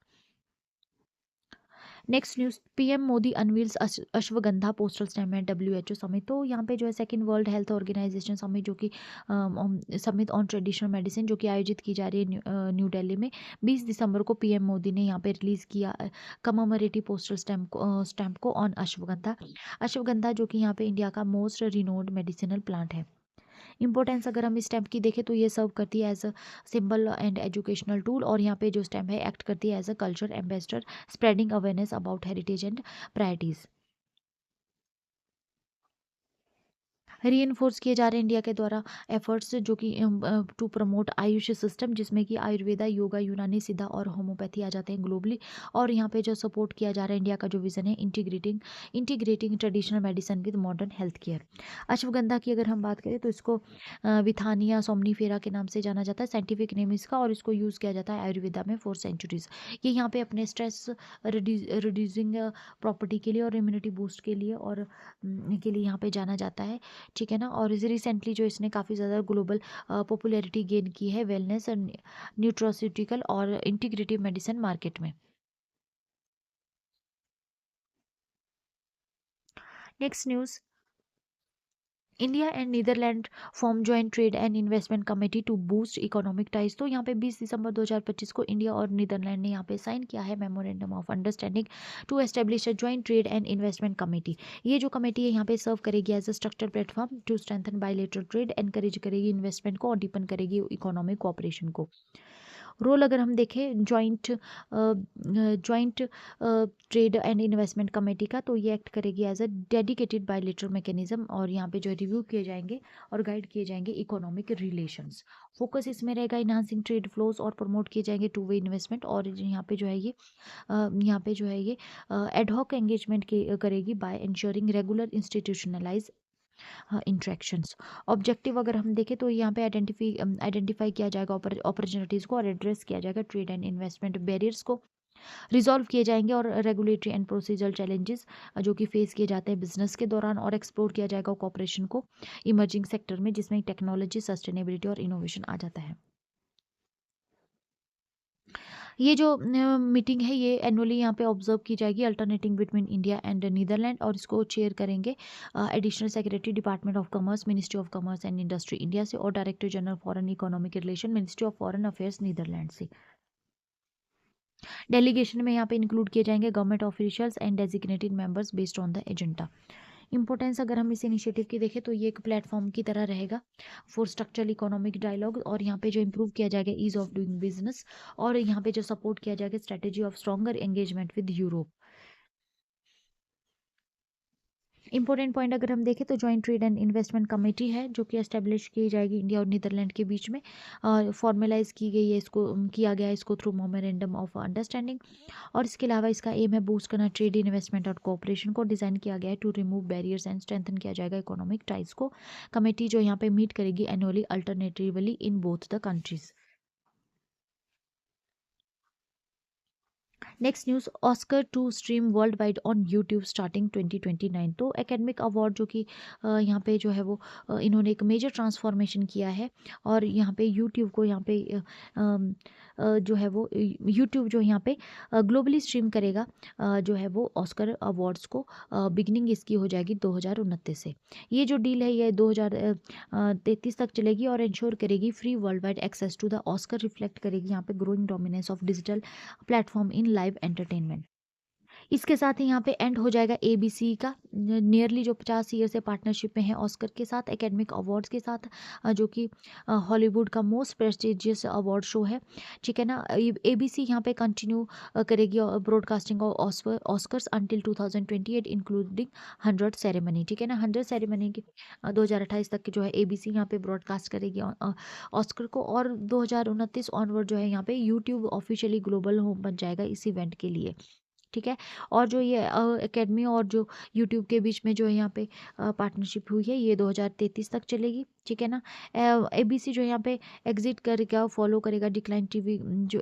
Next news, PM Modi unveils ashwagandha postal stamp at WHO summit. तो यहाँ पे जो है second world health organisation summit, जो कि समिट ऑन ट्रेडिशनल मेडिसिन, जो कि आयोजित की जा रही है न्यू दिल्ली में, 20 दिसंबर को पीएम मोदी ने यहाँ पे रिलीज़ किया कमोमरेटिव पोस्टल स्टैम्प को ऑन अश्वगंधा। अश्वगंधा जो कि यहाँ पे इंडिया का मोस्ट रिनोड मेडिसिनल प्लांट है। इंपॉर्टेंस अगर हम इस स्टैम्प की देखें तो ये सर्व करती है as a symbol and educational tool, और यहाँ पे जो स्टैम्प है एक्ट करती है as a culture ambassador, spreading awareness about heritage and priorities. Reinforce किए जा रहे हैं इंडिया के द्वारा एफर्ट्स, जो कि टू प्रमोट आयुष सिस्टम, जिसमें कि आयुर्वेदा, योगा, यूनानी, सिद्धा और होम्योपैथी आ जाते हैं ग्लोबली, और यहाँ पे जो सपोर्ट किया जा रहा है इंडिया का जो विजन है integrating traditional medicine with modern health care. Ashwagandha की अगर हम बात करें तो इसको विथानिया सोमनीफेरा के नाम से जाना जाता है, साइंटिफिक नेम इसका, और इसको यूज़ किया जाता है आयुर्वेदा में 4 सेंचुरीज। ये यहाँ पे अपने स्ट्रेस रिड्यूसिंग प्रॉपर्टी के लिए और इम्यूनिटी बूस्ट के लिए और के लिए यहाँ पे जाना जाता है, ठीक है ना, और इसे रिसेंटली जो इसने काफ़ी ज़्यादा ग्लोबल पॉपुलैरिटी गेन की है वेलनेस एंड न्यूट्रोसिटिकल और इंटीग्रेटिव मेडिसिन मार्केट में। Next news, India and Netherland form joint trade and investment committee to boost economic ties. तो यहाँ पे 20 दिसंबर 2025 को इंडिया और नीदरलैंड ने यहाँ पे साइन किया है memorandum of understanding to establish a joint trade and investment committee. ये जो कमेटी है यहाँ पे सर्व करेगी as a structure platform to strengthen bilateral trade, encourage करेगी इन्वेस्टमेंट को और डीपन करेगी इकोनॉमिक कोऑपरेशन को। रोल अगर हम देखें joint trade and investment committee का, तो ये एक्ट करेगी as a dedicated bilateral mechanism, और यहाँ पे जो रिव्यू किए जाएंगे और गाइड किए जाएंगे इकोनॉमिक रिलेशंस। फोकस इसमें रहेगा इनहांसिंग ट्रेड फ्लोज, और प्रमोट किए जाएंगे टू वे इन्वेस्टमेंट, और यहाँ पे जो है ये एडहॉक एंगेजमेंट करेगी by ensuring regular institutionalise interactions. Objective अगर हम देखें तो यहाँ पे आइडेंटिफाई किया जाएगा अपॉर्चुनिटीज़ को, और एड्रेस किया जाएगा ट्रेड एंड इन्वेस्टमेंट बैरियर्स को, रिजॉल्व किए जाएंगे, और रेगुलेटरी एंड प्रोसीजरल चैलेंजेस जो कि फेस किए जाते हैं बिजनेस के दौरान, और एक्सप्लोर किया जाएगा कॉपरेशन को इमर्जिंग सेक्टर में, जिसमें टेक्नोलॉजी, सस्टेनेबिलिटी और इनोवेशन आ जाता है। ये जो मीटिंग है ये एनुअली यहाँ पे ऑब्जर्व की जाएगी alternating between India and Netherland, और इसको चेयर करेंगे additional secretary department of commerce, ministry of commerce and industry India से, और director general foreign economic relation, ministry of foreign affairs Netherland से। डेलीगेशन में यहाँ पे इंक्लूड किए जाएंगे government officials and designated members based on the agenda. Importance अगर हम इस इनिशिएटिव की देखें तो ये एक प्लेटफॉर्म की तरह रहेगा फॉर स्ट्रक्चरल इकोनॉमिक डायलॉग, और यहाँ पे जो इंप्रूव किया जाएगा ईज ऑफ डूइंग बिजनेस, और यहाँ पे जो सपोर्ट किया जाएगा strategy of stronger engagement with Europe. Important point अगर हम देखें तो joint trade and investment committee है जो कि एस्टेब्लिश की जाएगी इंडिया और नीदरलैंड के बीच में, और फॉर्मेलाइज की गई है इसको, किया गया है इसको थ्रू मोमेरेंडम ऑफ अंडरस्टैंडिंग। और इसके अलावा इसका एम है बूस्ट करना ट्रेड इन्वेस्टमेंट और कोऑपरेशन को, डिज़ाइन किया गया है to remove barriers and strengthen किया जाएगा इकोनॉमिक टाइज को। कमेटी जो यहाँ पे मीट करेगी annually alternatively in both the countries. Next news, Oscar to stream world wide on YouTube starting 2029। तो एकेडमिक अवार्ड जो कि यहाँ पे जो है वो इन्होंने एक मेजर ट्रांसफॉर्मेशन किया है, और यहाँ पे यूट्यूब को यहाँ पे जो है वो यूट्यूब जो यहाँ पे ग्लोबली स्ट्रीम करेगा जो है वो ऑस्कर अवार्ड्स को। बिगनिंग इसकी हो जाएगी 2029 से। ये जो डील है ये 2033 तक चलेगी और इंश्योर करेगी free world wide access to the Oscar, reflect करेगी यहाँ पे growing dominance of digital platform in live entertainment. इसके साथ ही यहाँ पे एंड हो जाएगा एबीसी का नियरली जो 50 ईयर से पार्टनरशिप में है ऑस्कर के साथ, एकेडमिक अवार्ड्स के साथ, जो कि हॉलीवुड का मोस्ट प्रेस्टिजियस अवार्ड शो है। ठीक है ना। एबीसी यहाँ पे कंटिन्यू करेगी broadcasting of Oscars until 2028 including 100 ceremony. ठीक है ना। 100 सेरेमनी की 2028 तक की जो है एबीसी यहाँ पे ब्रॉडकास्ट करेगी ऑस्कर को, और 2029 ऑनवर्ड जो है यहाँ पे यूट्यूब ऑफिशियली ग्लोबल होम बन जाएगा इस इवेंट के लिए। ठीक है। और जो ये एकेडमी और जो यूट्यूब के बीच में जो है यहाँ पे पार्टनरशिप हुई है ये 2033 तक चलेगी। ठीक है ना। एबीसी जो यहाँ पे एग्जिट करेगा, फॉलो करेगा डिक्लाइन टीवी, जो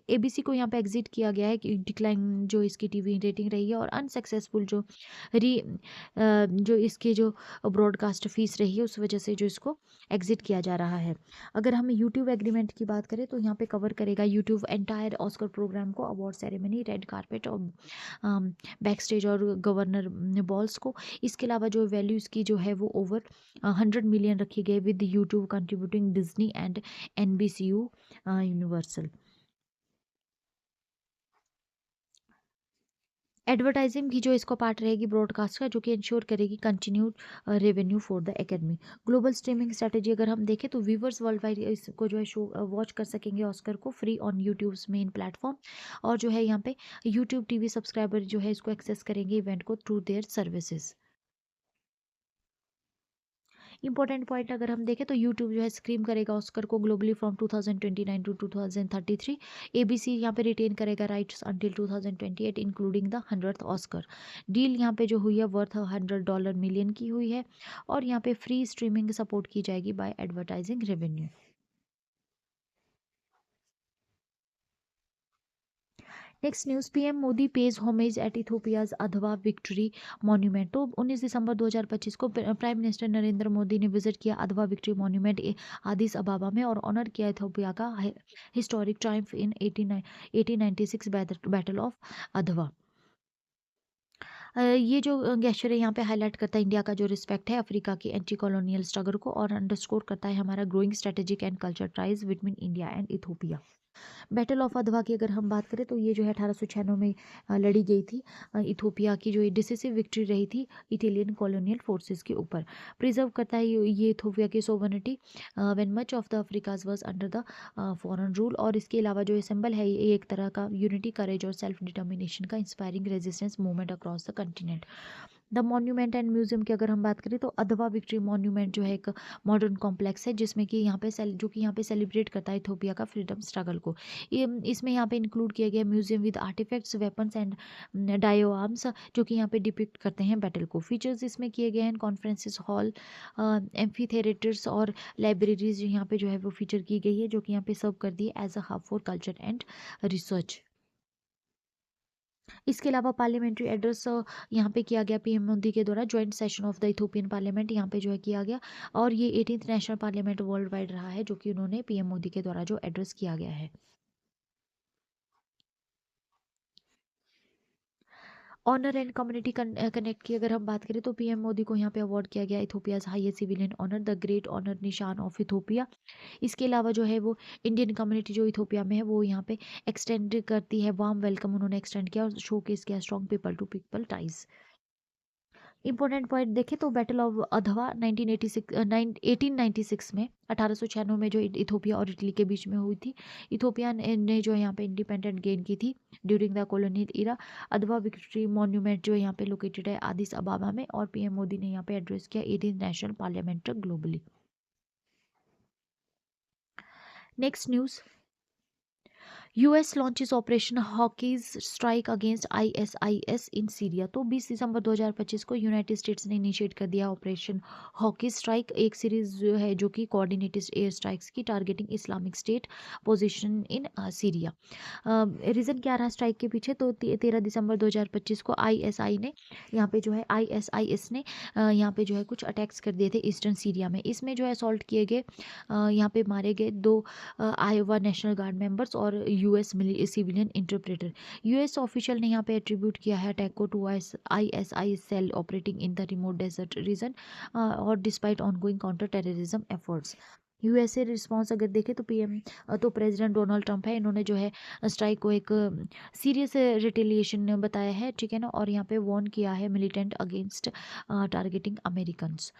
एबीसी को यहाँ पे एग्जिट किया गया है कि डिक्लाइन जो इसकी टीवी रेटिंग रही है, और अनसक्सेसफुल जो जो इसकी जो ब्रॉडकास्ट फीस रही है उस वजह से जो इसको एग्जिट किया जा रहा है। अगर हम यूट्यूब एग्रीमेंट की बात करें तो यहाँ पे कवर करेगा यूट्यूब एंटायर ऑस्कर प्रोग्राम को, अवार्ड सेरेमनी, रेड कारपेट और बैक स्टेज और गवर्नर बॉल्स को। इसके अलावा जो वैल्यू इसकी जो है वो ओवर 100 मिलियन रखी गई with YouTube contributing Disney and NBCU universal. Advertising भी जो इसको पार्ट रहेगी ब्रॉडकास्ट का, जो कि इंश्योर करेगी continued revenue for the academy. Global streaming strategy अगर हम देखें तो व्यूवर्स वर्ल्ड वाइड इसको जो है शो वॉच कर सकेंगे ऑस्कर को free on YouTube main platform, और जो है यहाँ पे यूट्यूब टीवी सब्सक्राइबर जो है इसको एक्सेस करेंगे इवेंट को through their services. Important point अगर हम देखें तो यूट्यूब जो है स्क्रीम करेगा ऑस्कर को ग्लोबली फ्रॉम 2029 टू 2033। एबीसी यहाँ पे रिटेन करेगा rights until 2028 including the 100th Oscar. Deal यहाँ पे जो हुई है वर्थ $100 मिलियन की हुई है, और यहाँ पे फ्री स्ट्रीमिंग सपोर्ट की जाएगी by advertising revenue. Next news, PM Modi pays homage at Ethiopia's Adwa victory monument. तो 19 दिसंबर 2025 को प्राइम मिनिस्टर नरेंद्र मोदी ने विजिट किया अधवा विक्ट्री मॉन्यूमेंट आदिस अबाबा में, और ऑनर किया इथोपिया का historic Triumph in 1896 battle of Adhwa. ये जो गेस्चर है यहाँ पे हाईलाइट करता है इंडिया का जो रिस्पेक्ट है अफ्रीका की एंटी कॉलोनियल स्ट्रगल को, और अंडरस्कोर करता है हमारा growing strategic and culture ties between India and Ethiopia. Battle of Adhwa की अगर हम बात करें तो ये जो है 1896 में लड़ी गई थी। इथोपिया की जो डिसिसिव विक्ट्री रही थी इटालियन कॉलोनियल फोर्सेस के ऊपर। प्रिजर्व करता है ये इथोपिया की sovereignty when much of the Africa's was under the foreign rule, और इसके अलावा जो ये सिंबल है ये एक तरह का यूनिटी, करेज और सेल्फ डिटर्मिनेशन का inspiring resistance movement across the continent. The monument and museum की अगर हम बात करें तो अधवा विक्ट्री मॉन्यूमेंट जो है एक मॉडर्न कॉम्प्लेक्स है जिसमें कि यहाँ पे जो कि यहाँ पे सेलिब्रेट करता है इथोपिया का फ्रीडम स्ट्रगल को। ये इसमें यहाँ पे इंक्लूड किया गया museum with artifacts, weapons and dioramas, जो कि यहाँ पे डिपिक्ट करते हैं बैटल को। फीचर्स इसमें किए गए हैं कॉन्फ्रेंसिस हॉल, एम्फी थिएटर्स और लाइब्रेरीज यहाँ पे जो है वो फीचर की गई है, जो कि यहाँ पे सर्व कर दी है as a hub for culture and research. इसके अलावा पार्लियामेंट्री एड्रेस यहाँ पे किया गया पीएम मोदी के द्वारा, joint session of the Ethiopian parliament यहाँ पे जो है किया गया, और ये 18th national parliament world wide रहा है जो कि उन्होंने पीएम मोदी के द्वारा जो एड्रेस किया गया है। ऑनर एंड कम्युनिटी कनेक्ट की अगर हम बात करें तो पीएम मोदी को यहाँ पे अवार्ड किया गया Ethiopia's highest civilian honour the great honour Nishan of Ethiopia. इसके अलावा जो है वो इंडियन कम्युनिटी जो इथोपिया में है वो यहाँ पे एक्सटेंड करती है, वार्म वेलकम उन्होंने एक्सटेंड किया और शोकेस किया strong people to people ties. Important point देखें तो बैटल ऑफ अधवा 1896 में 1896 में जो इथोपिया और इटली के बीच में हुई थी। इथोपिया ने जो है यहाँ पे इंडिपेंडेंट गेन की थी ड्यूरिंग द कॉलोनियल इरा। अधवा विक्ट्री मॉन्यूमेंट जो यहाँ पे लोकेटेड है आदिस अबाबा में, और पीएम मोदी ने यहाँ पे एड्रेस किया 18 national parliament globally. Next news, US launches operation hockeys strike against ISIS in Syria. तो 20 दिसंबर 2025 को यूनाइटेड स्टेट्स ने इनिशिएट कर दिया ऑपरेशन हॉकी स्ट्राइक, एक सीरीज जो है जो कि कोऑर्डिनेटेड एयर स्ट्राइक्स की targeting Islamic state position in Syria. Reason क्या रहा स्ट्राइक के पीछे, तो 13 दिसंबर 2025 को आईएसआई ने यहाँ पे जो है आईएसआईएस ने यहाँ पे जो है कुछ अटैक्स कर दिए थे ईस्टर्न सीरिया में। इसमें जो है असॉल्ट किए गए, यहाँ पे मारे गए 2 आयोवा नेशनल गार्ड मेंबर्स और US civilian interpreter. US official ने यहाँ पे एट्रीब्यूट किया है अटैक को to ISIS cell operating in the remote desert region और despite ongoing counter terrorism efforts. USA response अगर देखें तो पीएम तो प्रेसिडेंट डोनाल्ड ट्रंप है, इन्होंने जो है स्ट्राइक को एक सीरियस रिटेलिएशन बताया है, ठीक है ना, और यहाँ पे वॉर्न किया है मिलिटेंट अगेंस्ट टारगेटिंग अमेरिकन्स।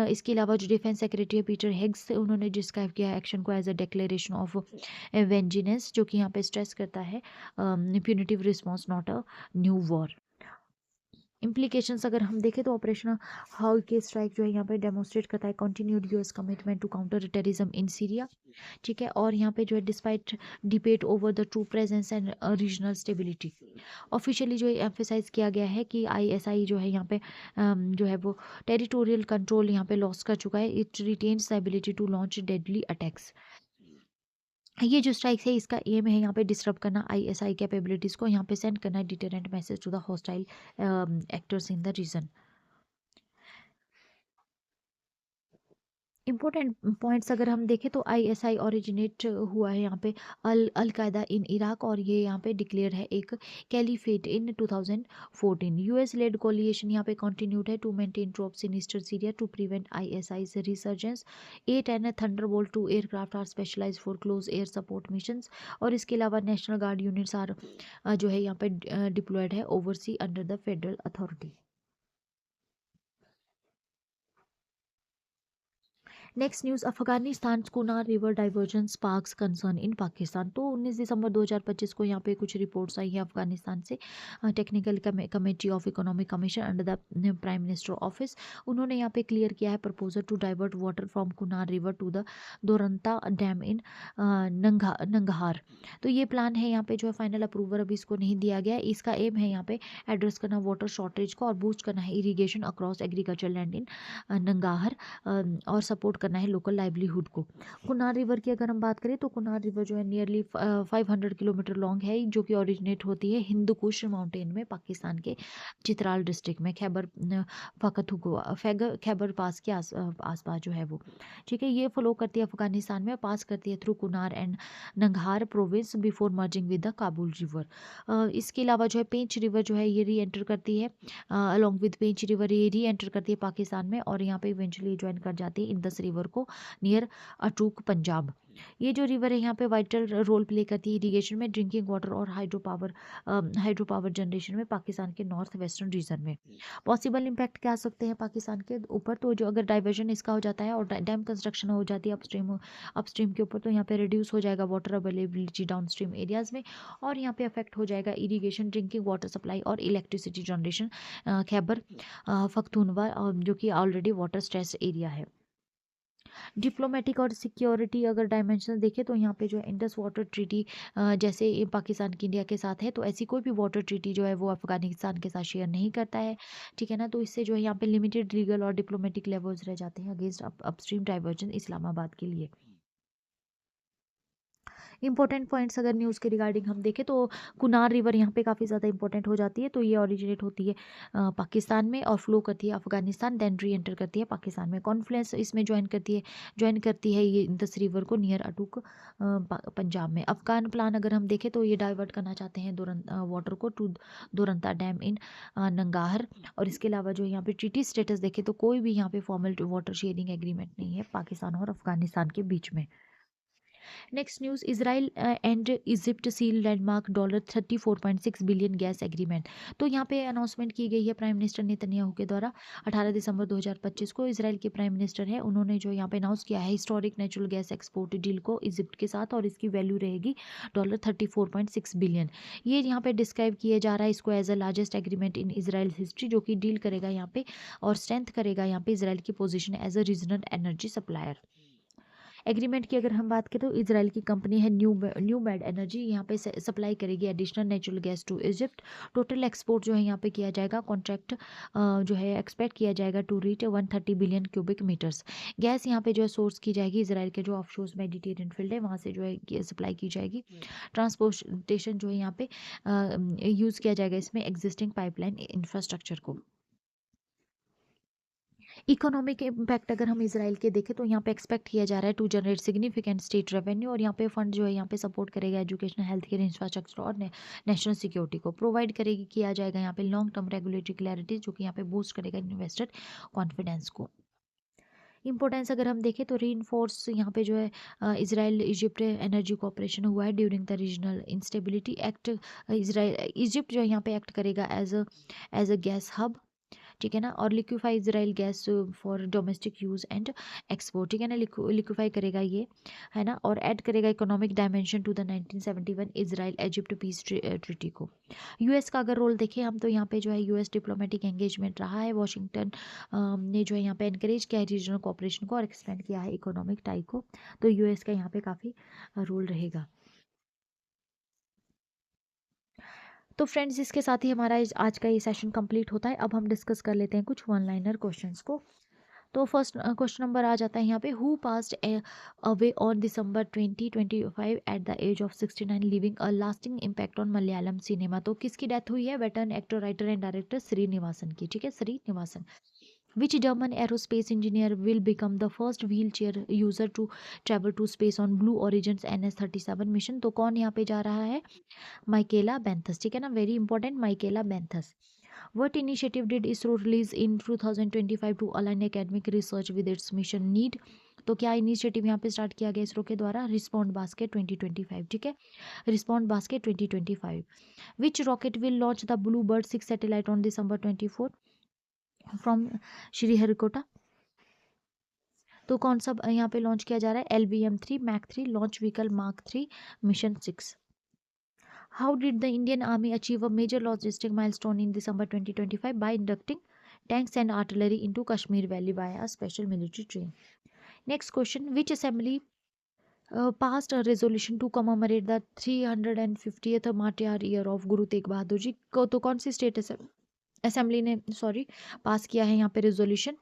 इसके अलावा जो डिफेंस सेक्रेटरी है पीटर हेग्स, उन्होंने डिस्क्राइब किया एक्शन को एज अ डिक्लेरेशन ऑफ वेंजिनेंस, जो कि यहाँ पे स्ट्रेस करता है punitive response not a new war. Implications अगर हम देखें तो ऑपरेशन हाउ के स्ट्राइक जो है यहाँ पे डेमोन्स्ट्रेट करता है continued US commitment to counter terrorism in Syria, ठीक है, और यहाँ पे जो है despite debate over the true presence and regional stability. Officially जो एम्फेसाइज किया गया है कि आईएसआई जो है यहाँ पे जो है वो टेरिटोरियल कंट्रोल यहाँ पे लॉस कर चुका है, it retains the ability to launch deadly attacks. ये जो स्ट्राइक्स है इसका एम है यहाँ पे डिस्टर्ब करना आईएसआई कैपेबिलिटीज़ को, यहाँ पे सेंड करना deterrent message to the hostile actors in the region. Important points अगर हम देखें तो आईएसआई ओरिजिनेट हुआ है यहाँ पे अल कायदा इन इराक, और ये यहाँ पे डिक्लेयर है एक caliphate in 2014। US led coalition यहाँ पे कंटिन्यूड है to maintain troops in eastern Syria to prevent ISIS से resurgence. 8 thunderbolt 2 aircraft are specialize for close air support missions, और इसके अलावा नेशनल गार्ड यूनिट्स आर जो है यहाँ पे डिप्लॉयड है oversea under the federal authority. Next news, Afghanistan Kunar river diversion sparks concern in Pakistan. तो 19 दिसंबर 2025 को यहाँ पे कुछ रिपोर्ट्स आई हैं अफगानिस्तान से। Technical committee of economic commission under the prime minister office, उन्होंने यहाँ पे क्लियर किया है proposal to divert water from Kunar river to the Darunta dam in Nangarhar. तो ये प्लान है यहाँ पे जो है फाइनल अप्रूवल अभी इसको नहीं दिया गया है। इसका एम है यहाँ पे एड्रेस करना वाटर शॉर्टेज को और बूस्ट करना है irrigation across agriculture land in Nangarhar, और सपोर्ट करना है लोकल लाइवलीहुड को। कुनार रिवर की अगर हम बात करें तो कुनार रिवर जो है नियरली 500 किलोमीटर लॉन्ग है, जो कि ओरिजिनेट होती है हिंदू कुश माउंटेन में पाकिस्तान के चित्राल डिस्ट्रिक्ट में खैबर पख्तूनख्वा खैबर पास के आसपास जो है वो, ठीक है, ये फ्लो करती है अफगानिस्तान में, पास करती है through Kunar and Nangarhar province before merging with the Kabul river. इसके अलावा जो है पेंच रिवर जो है ये री एंटर करती है अलॉन्ग विद पेंच रिवर, ये री एंटर करती है पाकिस्तान में और यहाँ पे इवेंचुअली ज्वाइन कर जाती है इंदस रिवर को नियर अटूक पंजाब। ये जो रिवर है यहाँ पे वाइटल रोल प्ले करती है इरीगेशन में, ड्रिंकिंग वाटर और हाइड्रो पावर जनरेशन में पाकिस्तान के नॉर्थ वेस्टर्न रीजन में। पॉसिबल इम्पैक्ट क्या आ सकते हैं पाकिस्तान के ऊपर, तो जो अगर डाइवर्जन इसका हो जाता है और डैम कंस्ट्रक्शन हो जाती है अपस्ट्रीम के ऊपर, तो यहाँ पे रिड्यूस हो जाएगा वाटर अवेलेबिलिटी डाउनस्ट्रीम एरियाज में, और यहाँ पे अफेक्ट हो जाएगा इरीगेशन, ड्रिंकिंग वाटर सप्लाई और इलेक्ट्रिसिटी जनरेशन खैबर पख्तूनख्वा जो कि ऑलरेडी वाटर स्ट्रेस एरिया है। डिप्लोमेटिक और सिक्योरिटी अगर डायमेंशन देखें तो यहाँ पे जो है इंडस वाटर ट्रीटी जैसे ये पाकिस्तान की इंडिया के साथ है, तो ऐसी कोई भी वाटर ट्रीटी जो है वो अफगानिस्तान के साथ शेयर नहीं करता है, ठीक है ना, तो इससे जो है यहाँ पे लिमिटेड लीगल और डिप्लोमेटिक लेवल्स रह जाते हैं अगेंस्ट अपस्ट्रीम डाइवर्जन इस्लामाबाद के लिए। इंपॉर्टेंट पॉइंट्स अगर न्यूज़ के रिगार्डिंग हम देखें तो कुनार रिवर यहाँ पे काफ़ी ज़्यादा इंपॉर्टेंट हो जाती है। तो ये ओरिजिनेट होती है पाकिस्तान में और फ्लो करती है अफगानिस्तान, देन री एंटर करती है पाकिस्तान में। कॉन्फ्लुएंस इसमें ज्वाइन करती है ये इंदस रिवर को नियर अटूक पंजाब में। अफगान प्लान अगर हम देखें तो ये डाइवर्ट करना चाहते हैं वाटर को टू दुरंता डैम इन नंगाहर। और इसके अलावा जो यहाँ पे ट्रीटी स्टेटस देखें तो कोई भी यहाँ पे फॉर्मल वाटर शेयरिंग एग्रीमेंट नहीं है पाकिस्तान और अफगानिस्तान के बीच में। Next news, Israel and Egypt seal landmark $34.6 billion gas agreement. तो यहाँ पे अनाउंसमेंट की गई है प्राइम मिनिस्टर नेतन्याहू के द्वारा 18 दिसंबर 2025 को। इसराइल के प्राइम मिनिस्टर है, उन्होंने जो यहाँ पे अनाउंस किया है historic natural gas export deal को इजिप्ट के साथ, और इसकी वैल्यू रहेगी $34.6 बिलियन। ये यहाँ पे डिस्क्राइब किया जा रहा है इसको as a largest agreement in Israel history, जो कि डील करेगा यहाँ पे और स्ट्रेंथ करेगा यहाँ पे इसराइल की position as a regional energy supplier. Agreement की अगर हम बात करें तो इजराइल की कंपनी है न्यू मेड एनर्जी, यहाँ पे सप्लाई करेगी additional natural gas to Egypt. Total export जो है यहाँ पे किया जाएगा, कॉन्ट्रैक्ट जो है एक्सपेक्ट किया जाएगा to reach 130 billion cubic metres. Gas यहाँ पे जो है सोर्स की जाएगी इसराइल के जो ऑफशोर्स मेडिटेरियन फील्ड है वहाँ से जो है सप्लाई की जाएगी। ट्रांसपोर्टेशन जो है यहाँ पे यूज़ किया जाएगा इसमें एग्जिस्टिंग पाइपलाइन इंफ्रास्ट्रक्चर को। इकोनॉमिक इम्पैक्ट अगर हम इसराइल के देखें तो यहाँ पे एक्सपेक्ट किया जा रहा है to generate significant state revenue, और यहाँ पे फंड जो है यहाँ पे सपोर्ट करेगा एजुकेशन, हेल्थ केयर, इंफ्रास्ट्रक्चर और नेशनल सिक्योरिटी को प्रोवाइड करेगी। किया जाएगा यहाँ पे लॉन्ग टर्म रेगुलेटरी क्लैरिटी, जो कि यहाँ पे बूस्ट करेगा इन्वेस्टर कॉन्फिडेंस को। इंपॉर्टेंस अगर हम देखें तो री इन्फोर्स यहाँ पे जो है इसराइल इजिप्ट एनर्जी कोऑपरेशन हुआ है during the regional instability act. Israel Egypt जो है यहाँ पे एक्ट करेगा एज अ गैस हब, ठीक है ना, और liquefy Israel gas for domestic use and export, ठीक है ना, लिक्विफाई करेगा ये, है ना, और ऐड करेगा economic dimension to the 1971 Israel Egypt peace treaty को। यूएस का अगर रोल देखें हम तो यहाँ पे जो है यूएस डिप्लोमेटिक एंगेजमेंट रहा है। वॉशिंगटन ने जो है यहाँ पे एनकरेज किया है रीजनल कोऑपरेशन को और एक्सपेंड किया है इकोनॉमिक टाई को, तो यूएस का यहाँ पे काफ़ी रोल रहेगा। तो फ्रेंड्स इसके साथ ही हमारा आज का ये सेशन कंप्लीट होता है। अब हम डिस्कस कर लेते हैं कुछ वन लाइनर क्वेश्चंस को। तो फर्स्ट क्वेश्चन नंबर आ जाता है यहाँ पे, who passed away on December 2025 at the age of 69 living a lasting impact on Malayalam cinema. तो किसकी डेथ हुई है? Veteran actor, writer and director Sreenivasan की, ठीक है, Srinivasan. Which German aerospace engineer will become the first wheelchair user to travel to space on Blue Origin's NS-37 mission? तो कौन यहाँ पे जा रहा है? माइकेला बेंथस, ठीक है ना, very important, Michaela Benthaus. What initiative did ISRO release in 2025 to align academic research with its mission need? तो क्या इनिशिएटिव यहाँ पे स्टार्ट किया गया इसरो के द्वारा? रिस्पॉन्ड बास्केट 2025, ठीक है, respond basket 2025। Which rocket will launch the blue bird 6 satellite on December 24 from Sriharikota? तो कौन सा यहाँ पे लॉन्च किया जा रहा है? LVM-3 mac 3 launch vehicle mark 3 mission 6। How did the Indian Army achieve a major logistic milestone in December 2025 by inducting tanks and artillery into Kashmir Valley via a special military train? Next question, which assembly passed a resolution to commemorate the 350th martyr year of Guru Tegh Bahadur जी को? तो कौन सी स्टेट असेंबली ने पास किया है यहाँ पे resolution?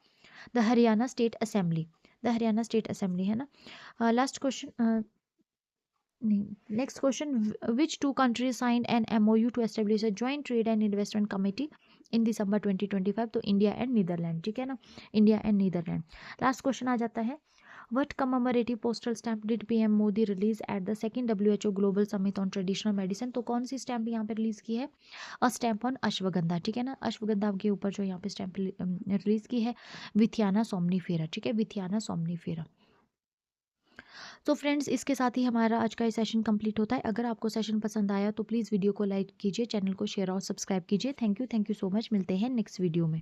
The Haryana state assembly, the Haryana state assembly, है ना। Last question, next question, which two countries sign an MOU to establish a joint trade and investment committee in December 2025? तो इंडिया एंड नीदरलैंड, ठीक है ना, India and Netherland. Last question आ जाता है, What commemorative postal stamp did PM Modi release at the second WHO global summit on traditional medicine? तो कौन सी स्टैम्प यहाँ पे रिलीज की है? अ स्टैम्प ऑन अश्वगंधा, ठीक है ना, अश्वगंधा के ऊपर जो यहाँ पे स्टैम्प रिलीज की है, विथियाना सोमनीफेरा, ठीक है, विथियाना सोमनीफेरा। तो फ्रेंड्स इसके साथ ही हमारा आज का ये सेशन कंप्लीट होता है। अगर आपको सेशन पसंद आया तो प्लीज़ वीडियो को लाइक कीजिए, चैनल को शेयर और सब्सक्राइब कीजिए। Thank you so much. मिलते हैं नेक्स्ट वीडियो में।